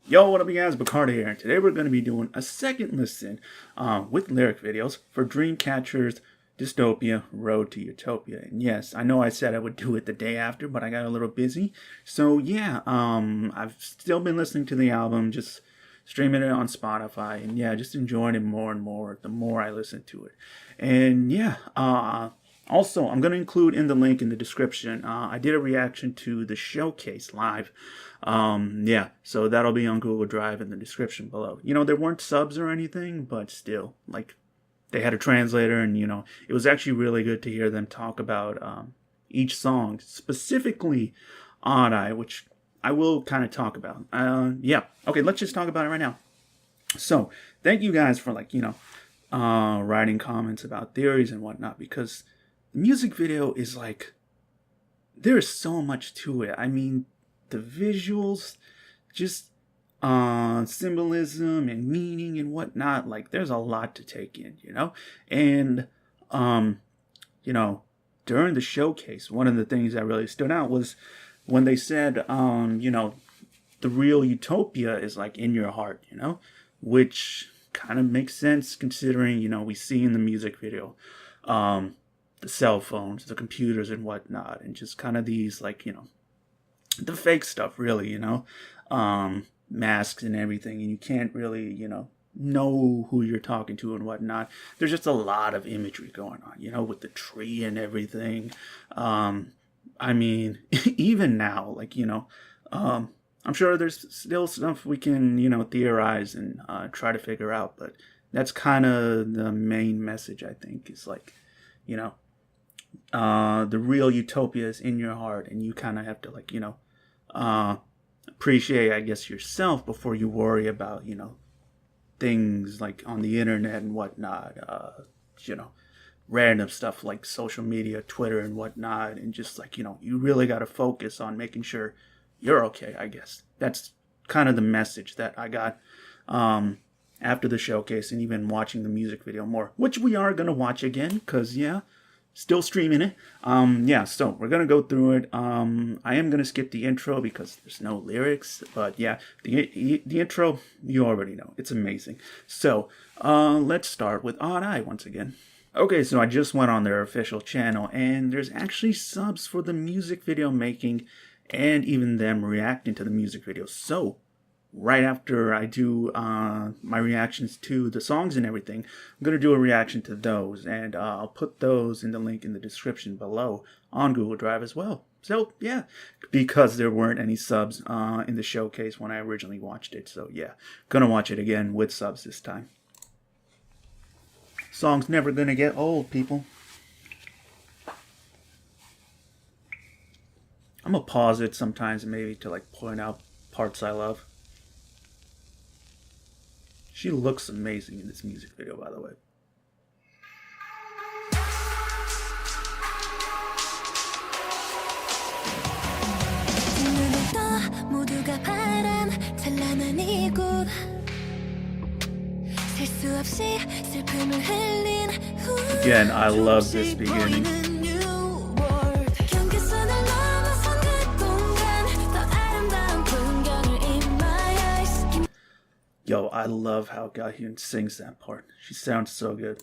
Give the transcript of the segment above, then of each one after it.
Yo, what up, you guys? Bacardi here, and today we're going to be doing a second listen with lyric videos for Dreamcatcher's Dystopia, Road to Utopia. And yes, I know I said I would do it the day after, but I got a little busy. So yeah, I've still been listening to the album, just streaming it on Spotify, and yeah, just enjoying it more and more the more I listen to it. And yeah, also, I'm going to include in the link in the description, I did a reaction to the showcase live. Yeah, so that'll be on Google Drive in the description below. You know, there weren't subs or anything, but still, like, they had a translator, and, you know, it was actually really good to hear them talk about each song, specifically Odd Eye, which I will kind of talk about. Yeah, okay, let's just talk about it right now. So, thank you guys for, like, you know, writing comments about theories and whatnot, because the music video is like, there's so much to it. I mean, the visuals, just symbolism and meaning and whatnot, like, there's a lot to take in, you know? And, you know, during the showcase, one of the things that really stood out was when they said, you know, the real Utopia is, like, in your heart, you know? Which kind of makes sense considering, you know, we see in the music video, the cell phones, the computers and whatnot, and just kind of these, like, you know, the fake stuff, really, you know, masks and everything, and you can't really, you know who you're talking to and whatnot. There's just a lot of imagery going on, you know, with the tree and everything. I mean, even now, like, you know, I'm sure there's still stuff we can, you know, theorize and try to figure out, but that's kind of the main message, I think, is like, you know, the real Utopia is in your heart, and you kind of have to, like, you know, appreciate, I guess, yourself before you worry about, you know, things like on the internet and whatnot, you know, random stuff like social media, Twitter and whatnot, and just, like, you know, you really got to focus on making sure you're okay, I guess. That's kind of the message that I got after the showcase, and even watching the music video more, which we are going to watch again, because, yeah, still streaming it. Yeah, so we're gonna go through it. I am gonna skip the intro because there's no lyrics, but yeah, the intro, you already know, it's amazing. So let's start with Odd Eye once again. Okay, so I just went on their official channel, and there's actually subs for the music video making and even them reacting to the music video. So right after I do my reactions to the songs and everything, I'm going to do a reaction to those, and I'll put those in the link in the description below on Google Drive as well. So, yeah, because there weren't any subs in the showcase when I originally watched it. So, yeah, gonna watch it again with subs this time. Song's never gonna get old, people. I'm gonna pause it sometimes maybe to, like, point out parts I love. She looks amazing in this music video, by the way. Again, I love this beginning. Yo, I love how Gahyun sings that part. She sounds so good.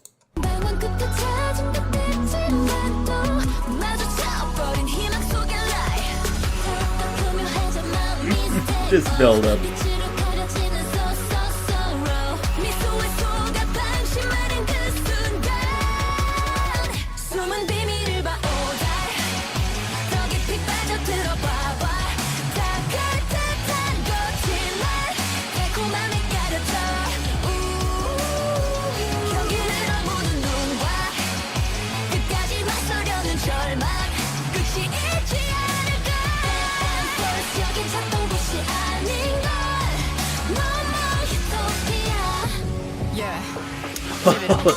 This build up.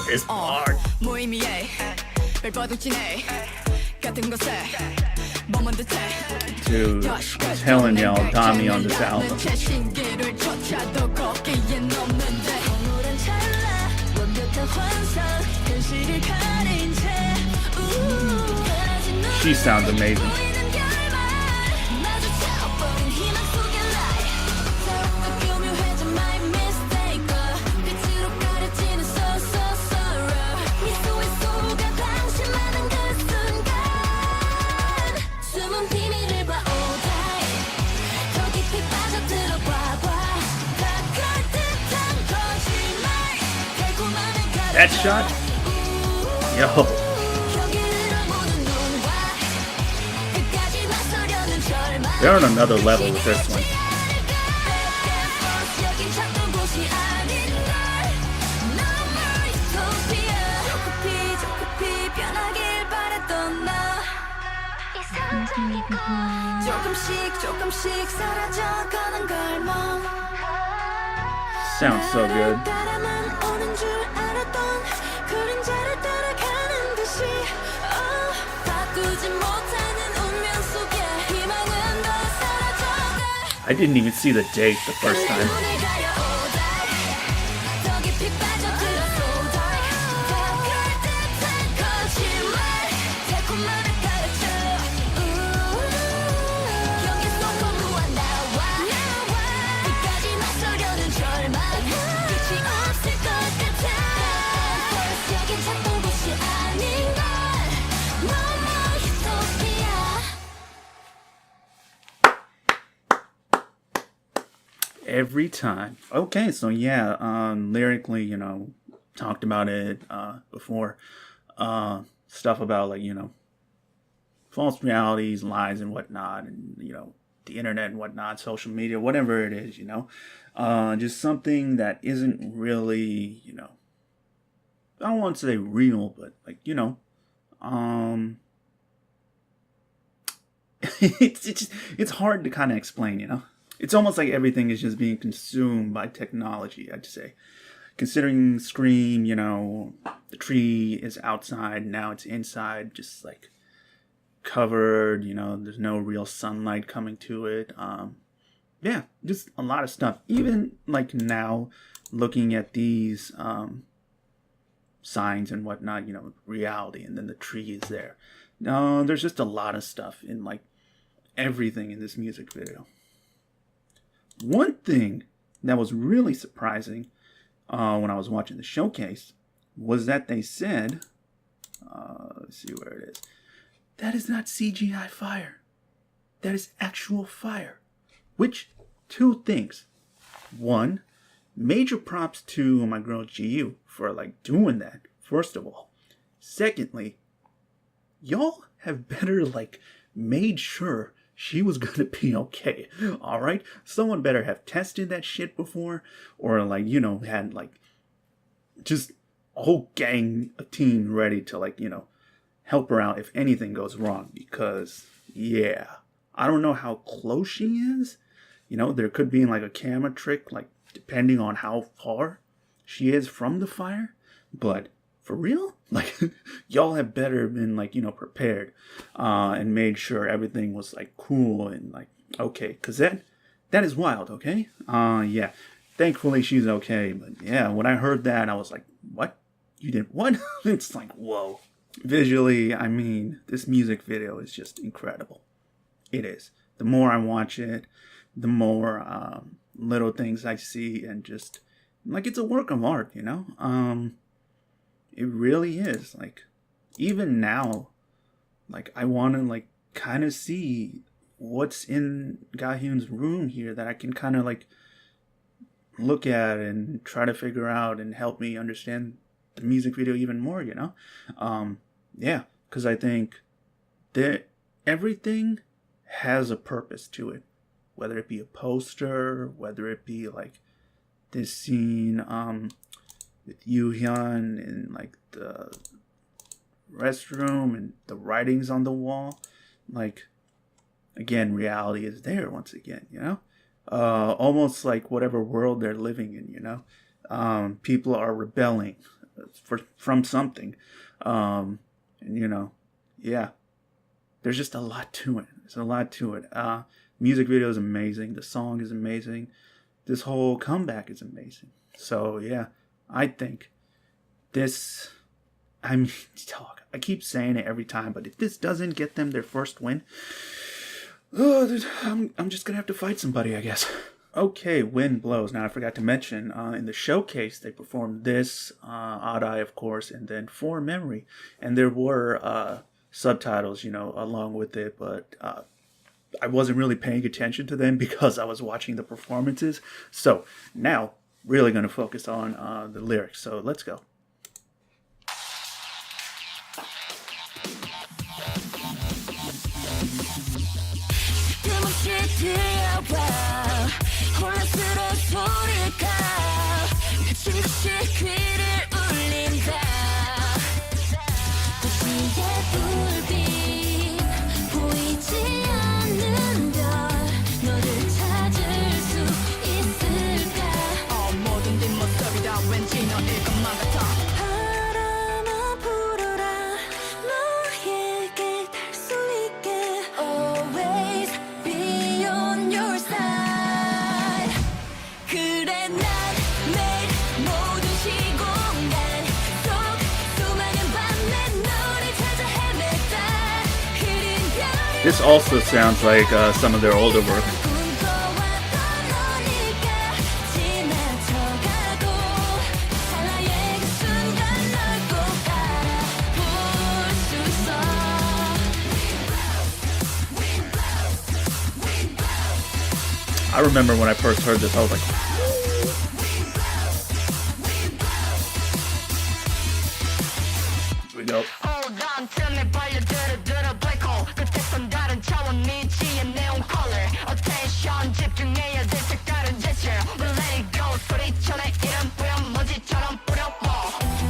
This part. Dude, I'm telling y'all, Tommy on this album. She sounds amazing. that shot, yo. They're on another level with this one. Sounds so good. I didn't even see the date the first time. Every time. Okay, so yeah, lyrically, you know, talked about it before. Stuff about, like, you know, false realities, lies and whatnot, and, you know, the internet and whatnot, social media, whatever it is, you know. Just something that isn't really, you know, I don't want to say real, but, like, you know, it's hard to kind of explain, you know. It's almost like everything is just being consumed by technology, I'd say. Considering Scream, you know, the tree is outside, now it's inside, just like covered, you know, there's no real sunlight coming to it. Yeah, just a lot of stuff. Even like now, looking at these signs and whatnot, you know, reality, and then the tree is there. No, there's just a lot of stuff in like everything in this music video. One thing that was really surprising when I was watching the showcase was that they said, let's see where it is, that is not CGI fire. That is actual fire. Which, two things. One, major props to my girl GU for like doing that, first of all. Secondly, y'all have better like made sure she was gonna be okay, alright? Someone better have tested that shit before, or like, you know, had like just a whole gang, a team ready to like, you know, help her out if anything goes wrong, because, yeah, I don't know how close she is. You know, there could be like a camera trick, like, depending on how far she is from the fire, but for real? Like, y'all have better been, like, you know, prepared and made sure everything was, like, cool and, like, okay. Because that is wild, okay? Yeah. Thankfully, she's okay. But, yeah, when I heard that, I was like, what? You did what? It's like, whoa. Visually, I mean, this music video is just incredible. It is. The more I watch it, the more little things I see, and just, like, it's a work of art, you know? It really is. Like, even now, like, I want to, like, kind of see what's in Gahyun's room here that I can kind of, like, look at and try to figure out and help me understand the music video even more, you know? Yeah, because I think that everything has a purpose to it. Whether it be a poster, whether it be, like, this scene, with Yoo-hyun in like the restroom and the writings on the wall. Like, again, reality is there once again, you know? Almost like whatever world they're living in, you know? People are rebelling from something. And, you know, yeah. There's just a lot to it. There's a lot to it. Music video is amazing. The song is amazing. This whole comeback is amazing. So, yeah. I think this, I mean, I keep saying it every time, but if this doesn't get them their first win, I'm just going to have to fight somebody, I guess. Okay, Wind Blows. Now, I forgot to mention, in the showcase, they performed this, Odd Eye, of course, and then For Memory. And there were subtitles, you know, along with it, but I wasn't really paying attention to them because I was watching the performances. So, now, really going to focus on the lyrics. So let's go. 들려와 혼란스러운 소리가 미친 듯이 귀를 울린다 도시의 불빛 보이지 않는 별 너를 찾을 수 있을까 모든 뒷모습이 다 왠지 너일 것만 같아 바람아 불어라 너에게 닿을 수 있게 Always be on your side 그래 난 매일 모든 시공간 속 수많은 밤에 너를 찾아 헤맸다 흐린 별이 This also sounds like some of their older work. 꿈꿔왔던 너니까 지나쳐가도 찰나의 그 순간 널 꼭 알아볼 수 있어 I remember when I first heard this, I was like, here we go. Hold on till 내 발려들어 black hole 끝에선 다른 차원 미지의 neon color Attention 집중해야 될 색다른 제스처 But let it go 소리쳐 내 이름 뿌려 먼지처럼 뿌려워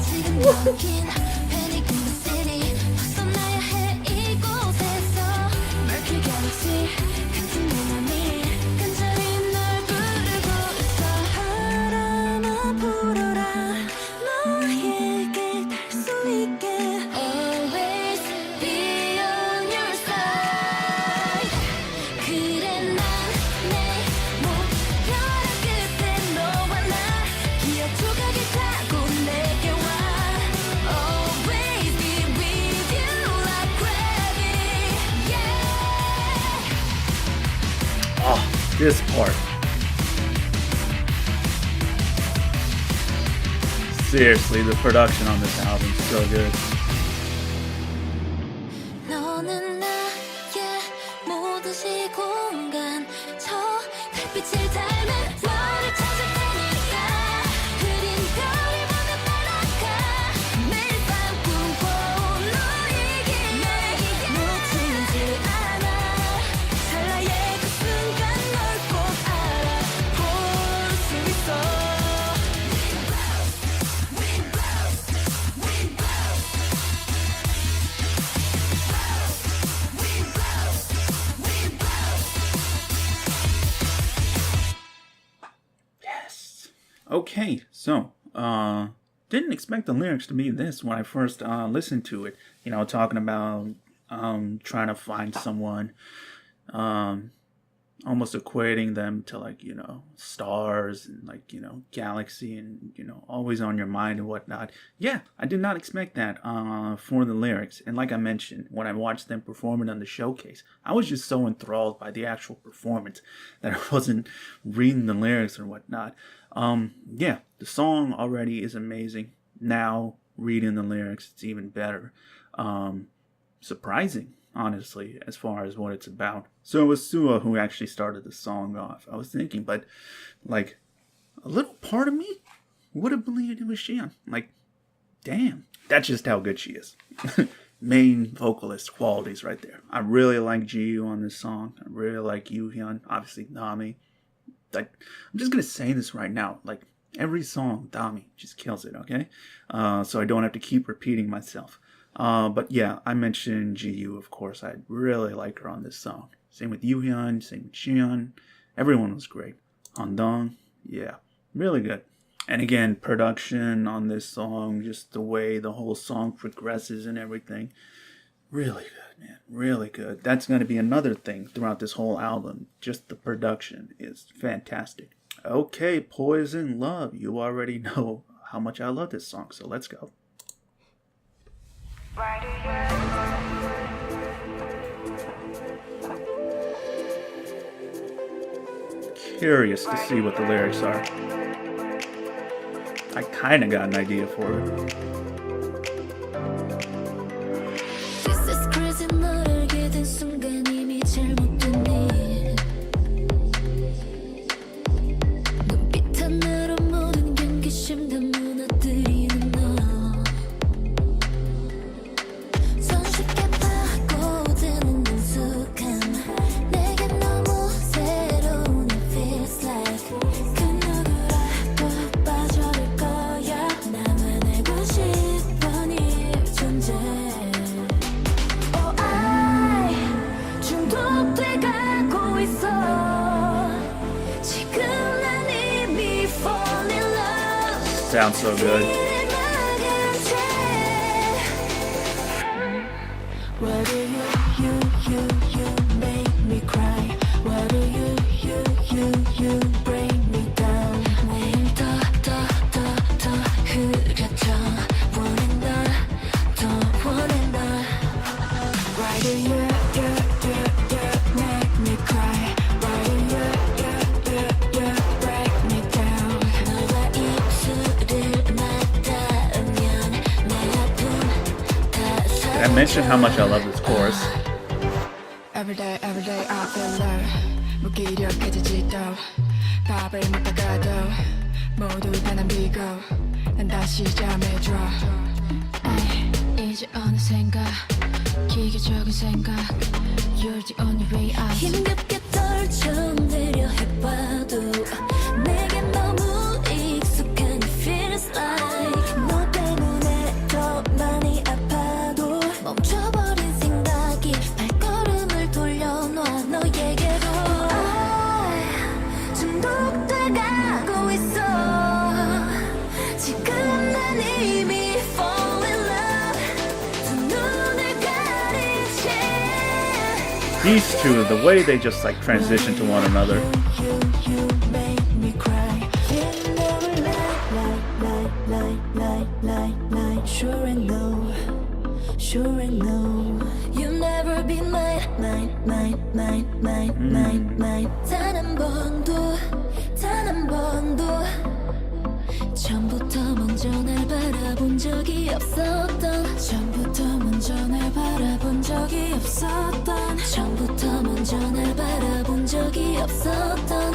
지금 여긴 panic in the city 벗어나야 해 이곳에서 Murky galaxy 같은 내 맘이 간절히 널 부르고 있어 바람아 불어라 너에게 닿을 수 있게 Always be on your side 그래 난 내 목표란 끝에 너와 나 기억 조각을 타고 내게 와 Always be with you like gravity yeah Oh, this part. Seriously, the production on this album is so good. 너는 나의 모든 시공간 저 달빛을 닮은 너를 찾을 테니까 흐린 별이 보다 날아가 매일 밤 꿈꿔온 너에게 놓치지 않아 찰나의 그 순간 널 꼭 알아볼 수 있어 Yes. Okay, so didn't expect the lyrics to be this when I first listened to it. You know, talking about trying to find someone, almost equating them to like, you know, stars and like, you know, galaxy and, you know, always on your mind and whatnot. Yeah, I did not expect that for the lyrics. And like I mentioned, when I watched them perform it on the showcase, I was just so enthralled by the actual performance that I wasn't reading the lyrics or whatnot. Yeah, the song already is amazing. Now reading the lyrics, it's even better. Surprising, honestly, as far as what it's about. So it was Sua who actually started the song off. I was thinking, but like a little part of me would have believed it was Xian. Like, damn, that's just how good she is. Main vocalist qualities right there. I really like Jiyu on this song. I really like Yuhyun. Obviously, Nami. Like, I'm just gonna say this right now. Like, every song, Dami just kills it, okay? So I don't have to keep repeating myself. But yeah, I mentioned Jiyu, of course. I really like her on this song. Same with Yuhyun, same with Xian. Everyone was great. Handong, yeah, really good. And again, production on this song, just the way the whole song progresses and everything. Really good, man. Really good. That's going to be another thing throughout this whole album. Just the production is fantastic. Okay, Poison Love. You already know how much I love this song, so let's go. Curious to see what the lyrics are. I kind of got an idea for it. This is crazy 널 알게 된 순간 이미 잘못된 일 눈빛 하나로 모든 경계심 다 무너뜨리는 너 손쉽게 파고드는 능숙함 내게 너무 새 Sounds so good. Why do you make me cry? Why do you bring me down? 매일 더 흐려져 원해 널, 더 원해 널. Why do you make me cry? Why do you break me down? 너와 입술을 맞닿으면 내 아픔 다 사라져. Did I mention how much I love this chorus? Every day I feel love 무기력해지지도 밥을 먹다가도 모두 변한 비고 난 다시 잠에 들어 이제 어느샌가 기계적인 생각 You're the only way out 힘겹게 떨쳐내려 해봐도 내게 너무 익숙한 feels like 너 때문에 더 많이 아파도 멈춰버린 생각이 발걸음을 돌려놔 너에게로 중독돼가고 있어 지금 난 이미 fall in love 두 눈을 가리지 These two, the way they just like transition to one another. You make me cry Sure I know You've never been mine 단 한 번도 처음부터 먼저 날 바라본 적이 없었던 처음부터 먼저 날 바라본 적이 없었던 처음부터 먼저 날 바라본 적이 없었던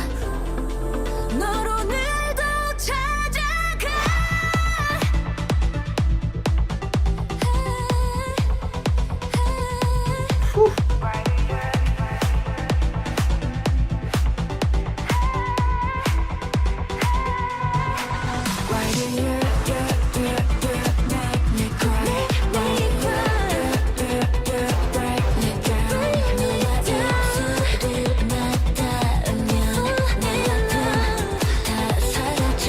너로 오늘도 찾아가 Why do you make me cry? Why do you break me down? 너와 입술을 맞닿으면 내 아픔 다 사라져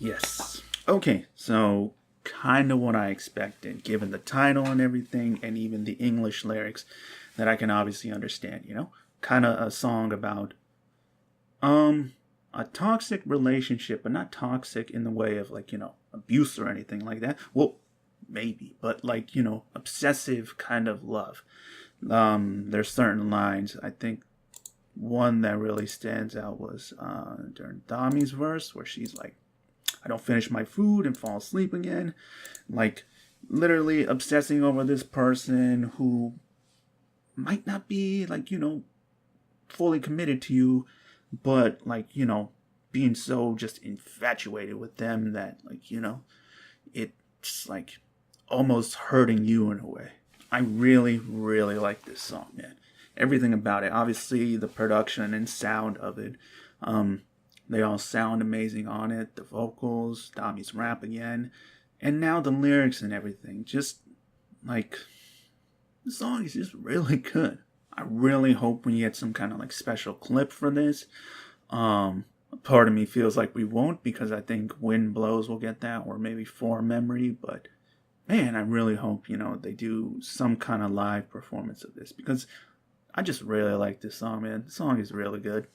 Yes. Okay, so kind of what I expected, given the title and everything, and even the English lyrics that I can obviously understand, you know? Kind of a song about a toxic relationship, but not toxic in the way of like, you know, abuse or anything like that. Well, maybe, but like, you know, obsessive kind of love. There's certain lines. I think one that really stands out was during Dami's verse where she's like, I don't finish my food and fall asleep again. Like literally obsessing over this person who might not be like, you know, fully committed to you, but like, you know, being so just infatuated with them that like, you know, it's like almost hurting you in a way. I really, really like this song, man. Everything about it. Obviously the production and sound of it. They all sound amazing on it. The vocals, Dami's rap again, and now the lyrics and everything. Just like the song is just really good. I really hope we get some kind of like special clip for this. A part of me feels like we won't because I think Wind Blows will get that, or maybe For Memory. But man, I really hope, you know, they do some kind of live performance of this because I just really like this song, man. The song is really good.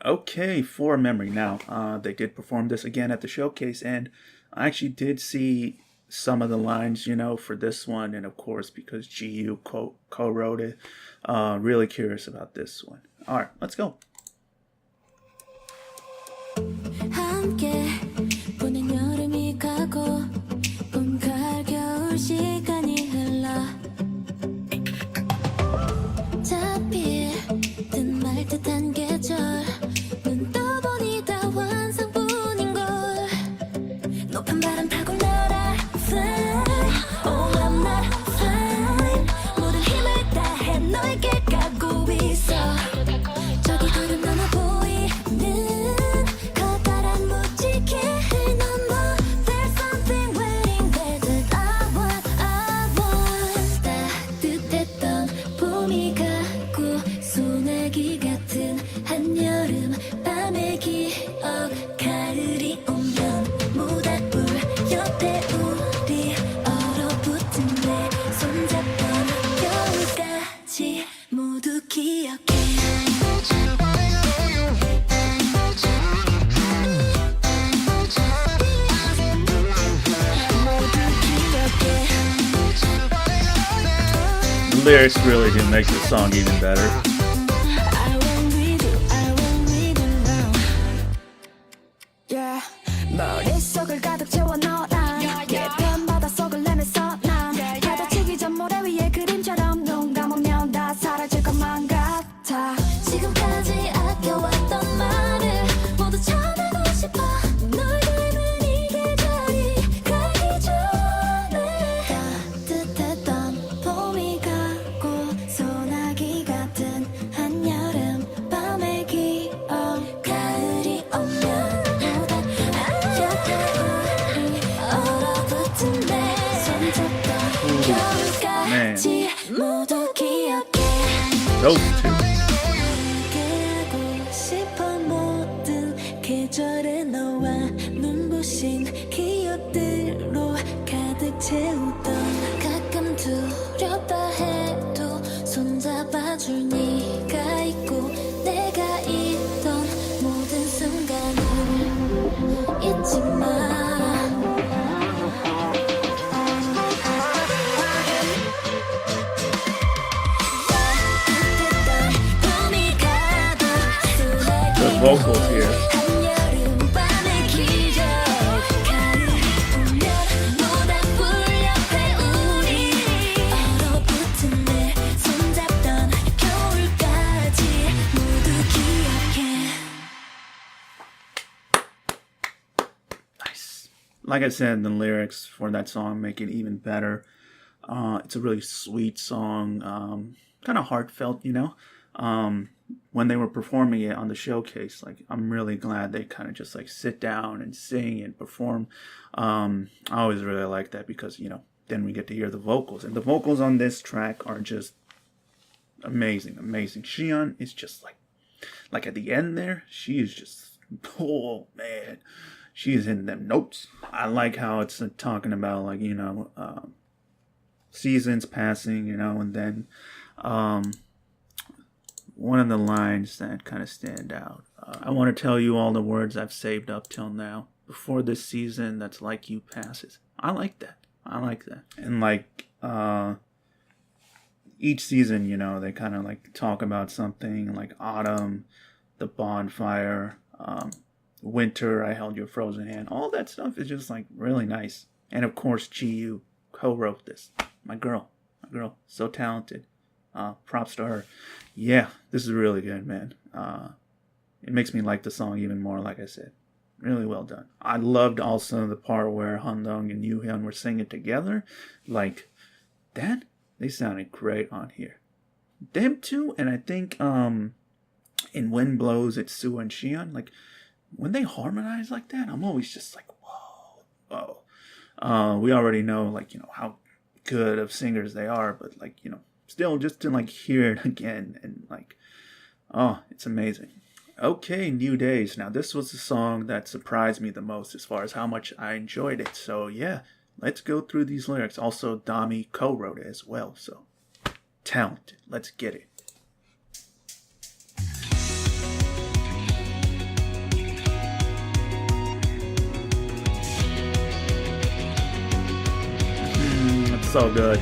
Okay, For Memory. Now, they did perform this again at the showcase, and I actually did see some of the lines, you know, for this one, and of course, because GU co-wrote it, really curious about this one. All right, let's go. 함께 보낸 여름이 가고 봄, 가을, 겨울 시간이 흘러 잡힐 듯 말 듯한 계절 눈 떠보니 다 환상뿐인걸 높은 바람 타고 날아 fly Oh I'm not fine 모든 힘을 다해 너에게 가고 있어 저기 두루 소나기 같은 한여름 밤의 기억 가을이 오면 모닥불 옆에 우리 얼어붙은 내 손잡던 겨울까지 모두 기억해 The lyrics really do make the song even better. Yeah. 머릿속을 가득 채워 넣어라 예쁜 바닷속을 내면서 난 가다치기 전 모래 위에 그림처럼 눈 감으면 다 사라질 것만 같아 지금까지 아껴왔던 말을 모두 전하고 싶어 널 닮은 이 계절이 가기 전에 따뜻했던 봄이 가고 소나기 같은 한여름 밤의 기억 가을이 오면 Man. 모두 기억해 Those two. 함께하고 싶어 모든 계절에 너와 눈부신 기억들로 가득 채우던 가끔 두렵다 해도 손잡아줄 네가 있고 내가 있던 모든 순간을 잊지 마 The vocals here. Nice. Like I said, the lyrics for that song make it even better. It's a really sweet song, kind of heartfelt, you know. When they were performing it on the showcase, like I'm really glad they kind of just like sit down and sing and perform. I always really like that because, you know, then we get to hear the vocals, and the vocals on this track are just amazing. Xion is just like at the end there, she is just, oh man, she is hitting them notes. I like how it's talking about like, you know, seasons passing, you know, and then one of the lines that kind of stand out. I want to tell you all the words I've saved up till now. Before this season that's like you passes. I like that. And like each season, you know, they kind of like talk about something like autumn, the bonfire, winter, I held your frozen hand. All that stuff is just like really nice. And of course, Chi Yu co-wrote this. My girl, so talented. Props to her. Yeah, this is really good, man. It makes me like the song even more, like I said. Really well done. I loved also the part where Handong and Yoo-hyun were singing together. Like, that, they sounded great on here. Them two, and I think in Wind Blows, it's Soo and Xion. Like, when they harmonize like that, I'm always just like, whoa. We already know, like, you know, how good of singers they are, but, like, you know, still just to, like, hear it again and, like, oh, it's amazing. Okay, New Days. Now, this was the song that surprised me the most as far as how much I enjoyed it. So, yeah, let's go through these lyrics. Also, Dami co-wrote it as well, so talented. Let's get it. It's so good.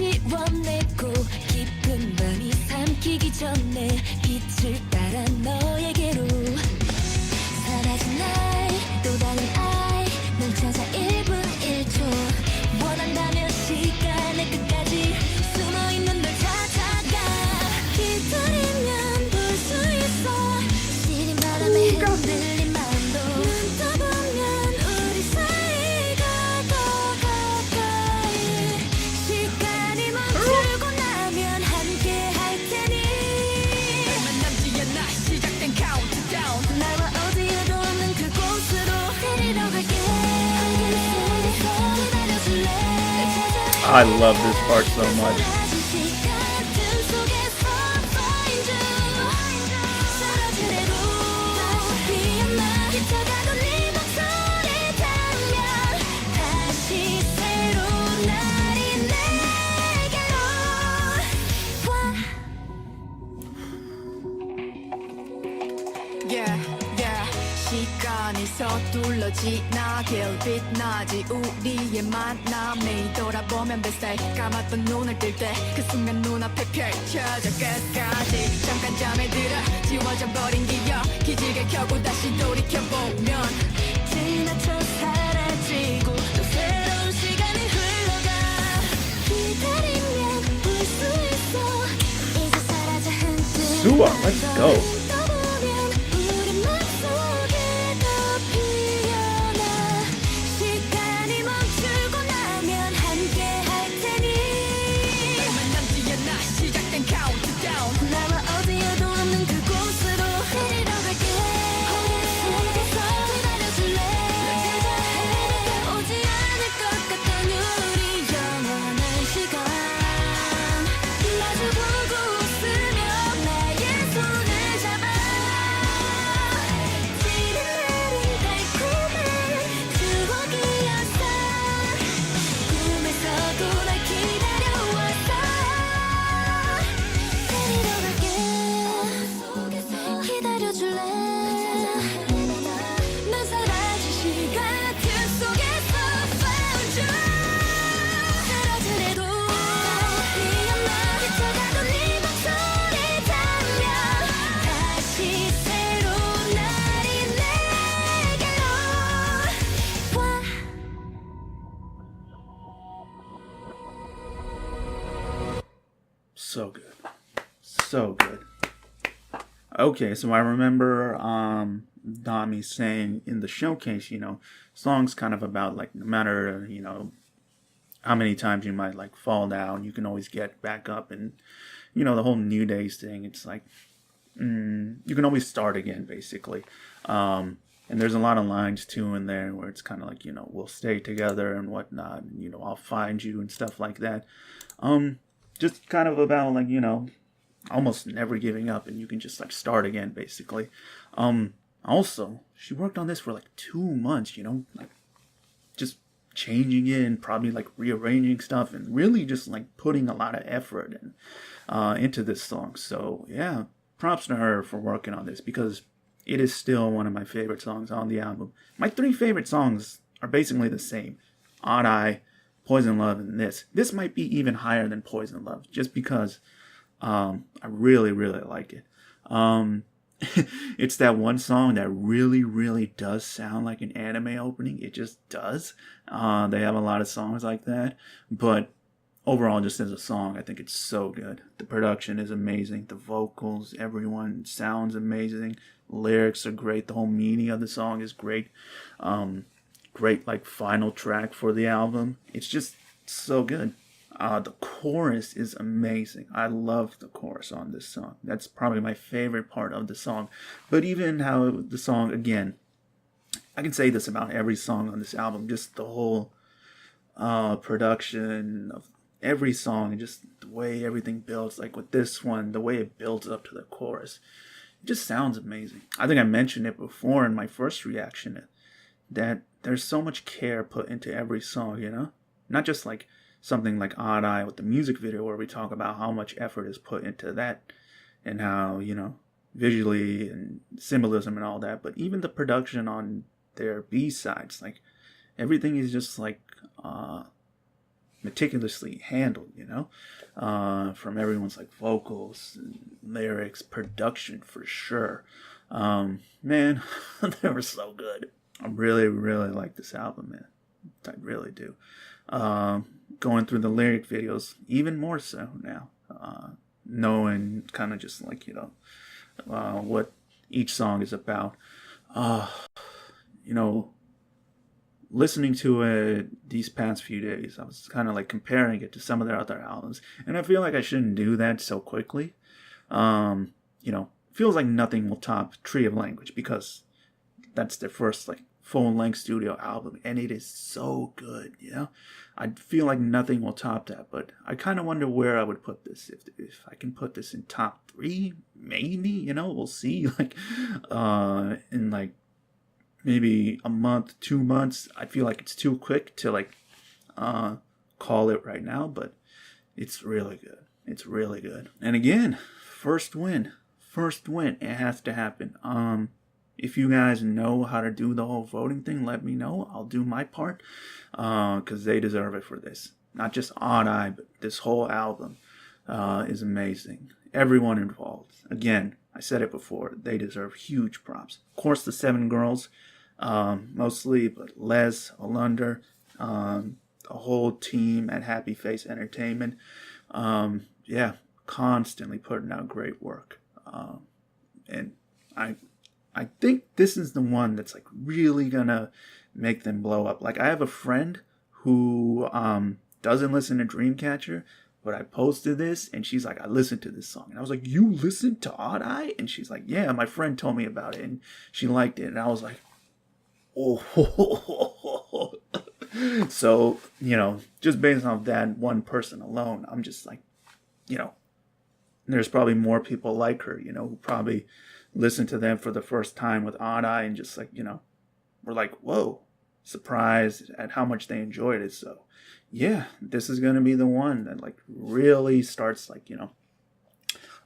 지워내고 깊은 밤이 삼키기 전에 빛을 따라 너에게로 사라진 날 또 다른 알 널 찾아 1분 1초 원한다면 시간의 끝까지 숨어있는 널 찾아가 기다리면 볼 수 있어 시린 바람에 흔들린 마음도 눈 떠보면 우리 사이가 더 가까이 시간이 멈추고 나면 함께 할 테니 I love this part so much. 시간이 서둘러 지나 결빛나지 우리의 만남 매일 돌아보면 뱃살 감았던 눈을 뜰 때 그 순간 눈앞에 펼쳐져 끝까지 잠깐 잠에 들어 지워져 버린 기억 기지개 켜고 다시 돌이켜보면 지나쳐 사라지고 또 새로운 시간이 흘러가 기다리면 볼 수 있어 이제 사라져 흔들 Suwa, let's go. So good. So good. Okay, so I remember Dami saying in the showcase, songs kind of about like no matter, how many times you might like fall down, you can always get back up, and the whole New Days thing, it's like you can always start again basically. And there's a lot of lines too in there where it's kind of like, we'll stay together and whatnot, and I'll find you and stuff like that. Just kind of about like, almost never giving up, and you can just like start again basically. Also, she worked on this for like 2 months, like just changing it and probably like rearranging stuff and really just like putting a lot of effort into this song. So yeah, props to her for working on this, because it is still one of my favorite songs on the album. My 3 favorite songs are basically the same: Odd Eye, Poison Love, and this. This might be even higher than Poison Love, just because I really, really like it. It's that one song that really, really does sound like an anime opening. It just does. They have a lot of songs like that. But overall, just as a song, I think it's so good. The production is amazing. The vocals, everyone sounds amazing. Lyrics are great. The whole meaning of the song is great. Great like final track for the album. It's just so good. The chorus is amazing. I love the chorus on this song. That's probably my favorite part of the song. But even how the song, again, I can say this about every song on this album, just the whole production of every song and just the way everything builds. Like with this one, the way it builds up to the chorus, it just sounds amazing. I think I mentioned it before in my first reaction, that there's so much care put into every song, Not just like something like Odd Eye with the music video where we talk about how much effort is put into that and how, visually and symbolism and all that, but even the production on their B-sides, like everything is just like meticulously handled, from everyone's like vocals, lyrics, production for sure. Man, they were so good. I really, really like this album, man. I really do. Going through the lyric videos, even more so now. Knowing kind of just like, what each song is about. Listening to it these past few days, I was kind of like comparing it to some of their other albums. And I feel like I shouldn't do that so quickly. Feels like nothing will top Tree of Language, because that's their first like full-length studio album, and it is so good, you know? I feel like nothing will top that, but I kind of wonder where I would put this. If I can put this in top 3, maybe, you know, we'll see. Like, in like maybe a month, 2 months, I feel like it's too quick to like call it right now, but it's really good. It's really good. And again, first win. It has to happen. If you guys know how to do the whole voting thing, let me know. I'll do my part, because they deserve it for this. Not just Odd Eye, but this whole album is amazing. Everyone involved. Again, I said it before, they deserve huge props. Of course, the 7 girls, mostly, but Les, Olunder, the whole team at Happy Face Entertainment, yeah, constantly putting out great work. And I think this is the one that's like really gonna make them blow up. Like, I have a friend who doesn't listen to Dreamcatcher, but I posted this and she's like, I listened to this song. And I was like, you listened to Odd Eye? And she's like, yeah, my friend told me about it and she liked it. And I was like, oh. So, you know, just based off that one person alone, I'm just like, you know, there's probably more people like her, you know, who probably listen to them for the first time with Odd Eye and just like, you know, we're like, whoa, surprised at how much they enjoyed it. So yeah, this is going to be the one that like really starts like, you know,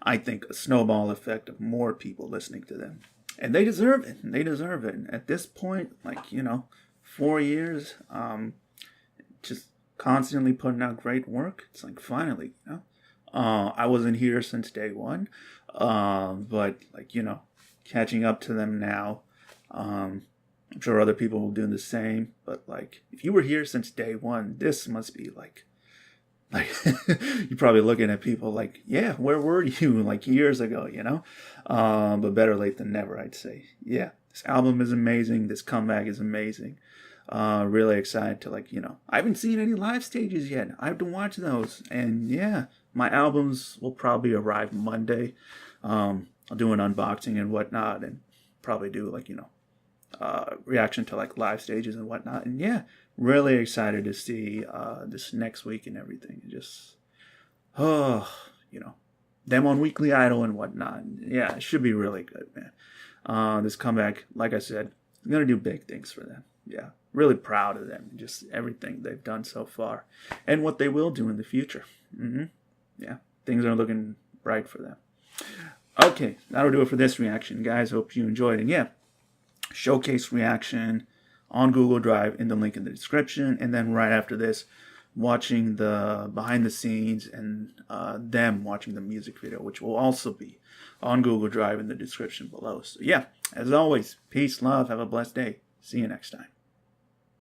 I think a snowball effect of more people listening to them. And they deserve it. They deserve it. And at this point, like, you know, 4 years, just constantly putting out great work. It's like, finally, you know, I wasn't here since day one. But like, you know, catching up to them now. I'm sure other people will do the same, but like, if you were here since day one, this must be like you're probably looking at people like, yeah, where were you like years ago, you know? But better late than never, I'd say. Yeah, this album is amazing. This comeback is amazing. Really excited to like, you know, I haven't seen any live stages yet. I have to watch those. And yeah, my albums will probably arrive Monday. I'll do an unboxing and whatnot and probably do like, you know, reaction to like live stages and whatnot. And yeah, really excited to see this next week and everything. Just, you know, them on Weekly Idol and whatnot. Yeah, it should be really good, man. This comeback, like I said, is going to do big things for them. Yeah, really proud of them. Just everything they've done so far and what they will do in the future. Yeah, things are looking bright for them. Okay, that'll do it for this reaction, guys. Hope you enjoyed. And yeah, showcase reaction on Google Drive in the link in the description. And then right after this, watching the behind the scenes and them watching the music video, which will also be on Google Drive in the description below. So yeah, as always, peace, love, have a blessed day. See you next time.